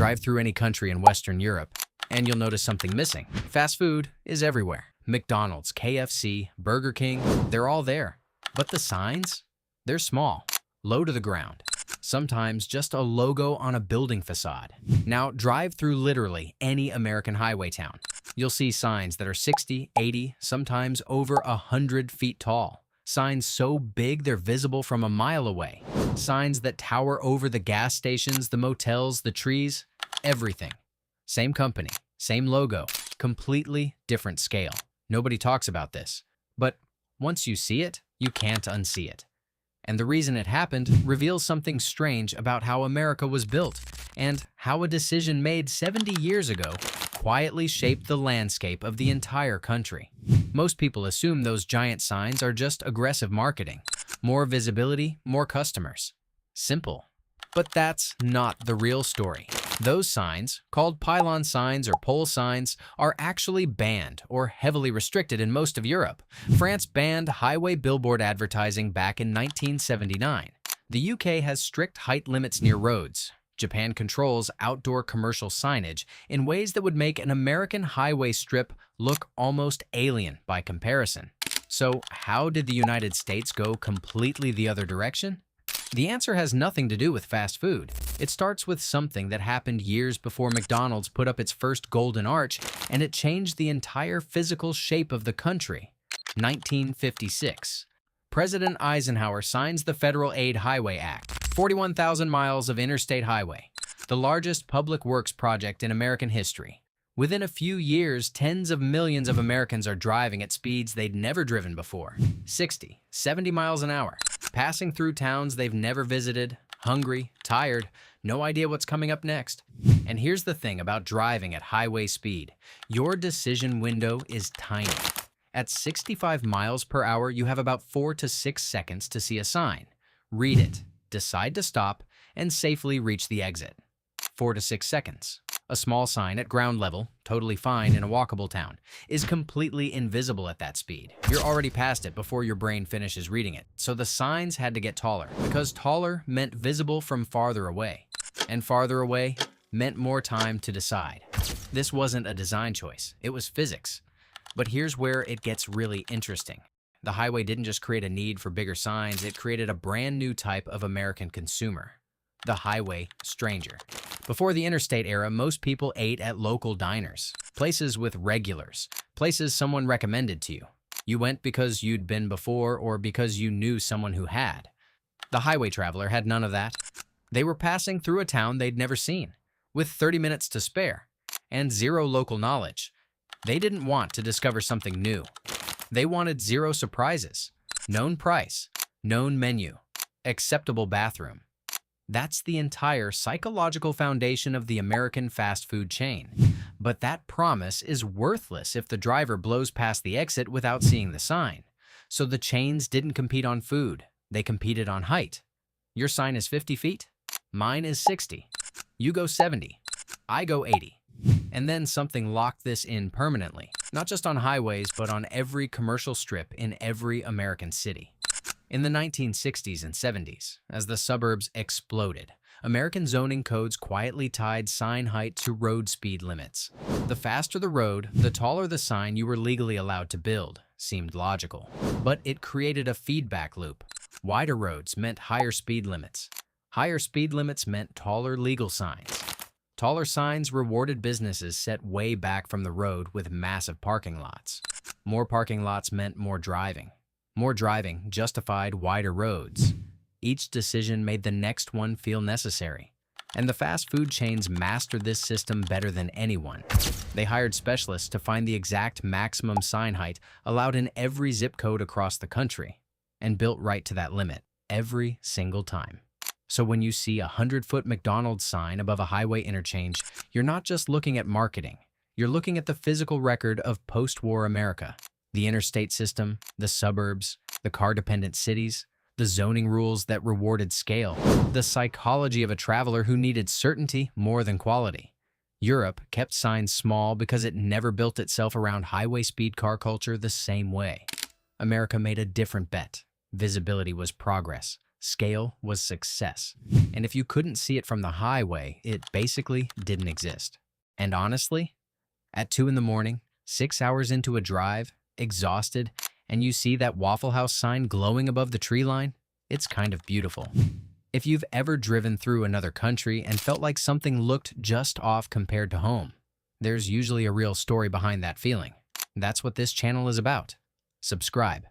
Drive through any country in Western Europe, and you'll notice something missing. Fast food is everywhere. McDonald's, KFC, Burger King, they're all there. But the signs? They're small, low to the ground. Sometimes just a logo on a building facade. Now, drive through literally any American highway town. You'll see signs that are 60, 80, sometimes over 100 feet tall. Signs so big they're visible from a mile away. Signs that tower over the gas stations, the motels, the trees, everything. Same company, same logo, completely different scale. Nobody talks about this. But once you see it, you can't unsee it. And the reason it happened reveals something strange about how America was built and how a decision made 70 years ago quietly shaped the landscape of the entire country. Most people assume those giant signs are just aggressive marketing. More visibility, more customers. Simple. But that's not the real story. Those signs, called pylon signs or pole signs, are actually banned or heavily restricted in most of Europe. France banned highway billboard advertising back in 1979. The UK has strict height limits near roads. Japan controls outdoor commercial signage in ways that would make an American highway strip look almost alien by comparison. So how did the United States go completely the other direction? The answer has nothing to do with fast food. It starts with something that happened years before McDonald's put up its first golden arch, and it changed the entire physical shape of the country. 1956. President Eisenhower signs the Federal Aid Highway Act, 41,000 miles of interstate highway, the largest public works project in American history. Within a few years, tens of millions of Americans are driving at speeds they'd never driven before. 60, 70 miles an hour, passing through towns they've never visited, hungry, tired, no idea what's coming up next. And here's the thing about driving at highway speed. Your decision window is tiny. At 65 miles per hour, you have about 4 to 6 seconds to see a sign. Read it, decide to stop, and safely reach the exit. 4 to 6 seconds. A small sign at ground level, totally fine in a walkable town, is completely invisible at that speed. You're already past it before your brain finishes reading it. So the signs had to get taller, because taller meant visible from farther away. And farther away meant more time to decide. This wasn't a design choice, it was physics. But here's where it gets really interesting. The highway didn't just create a need for bigger signs, it created a brand new type of American consumer. The highway stranger. Before the interstate era, most people ate at local diners, places with regulars, places someone recommended to you. You went because you'd been before or because you knew someone who had. The highway traveler had none of that. They were passing through a town they'd never seen, with 30 minutes to spare, and zero local knowledge. They didn't want to discover something new. They wanted zero surprises, known price, known menu, acceptable bathroom. That's the entire psychological foundation of the American fast food chain. But that promise is worthless if the driver blows past the exit without seeing the sign. So the chains didn't compete on food, they competed on height. Your sign is 50 feet, mine is 60. You go 70, I go 80. And then something locked this in permanently, not just on highways, but on every commercial strip in every American city. In the 1960s and 70s, as the suburbs exploded, American zoning codes quietly tied sign height to road speed limits. The faster the road, the taller the sign you were legally allowed to build, seemed logical. But it created a feedback loop. Wider roads meant higher speed limits. Higher speed limits meant taller legal signs. Taller signs rewarded businesses set way back from the road with massive parking lots. More parking lots meant more driving. More driving justified wider roads. Each decision made the next one feel necessary. And the fast food chains mastered this system better than anyone. They hired specialists to find the exact maximum sign height allowed in every zip code across the country, and built right to that limit every single time. So when you see a 100-foot McDonald's sign above a highway interchange, you're not just looking at marketing. You're looking at the physical record of post-war America. The interstate system, the suburbs, the car-dependent cities, the zoning rules that rewarded scale, the psychology of a traveler who needed certainty more than quality. Europe kept signs small because it never built itself around highway speed car culture the same way. America made a different bet. Visibility was progress. Scale was success. And if you couldn't see it from the highway, it basically didn't exist. And honestly, at 2 in the morning, 6 hours into a drive, exhausted, and you see that Waffle House sign glowing above the tree line, it's kind of beautiful. If you've ever driven through another country and felt like something looked just off compared to home, there's usually a real story behind that feeling. That's what this channel is about. Subscribe.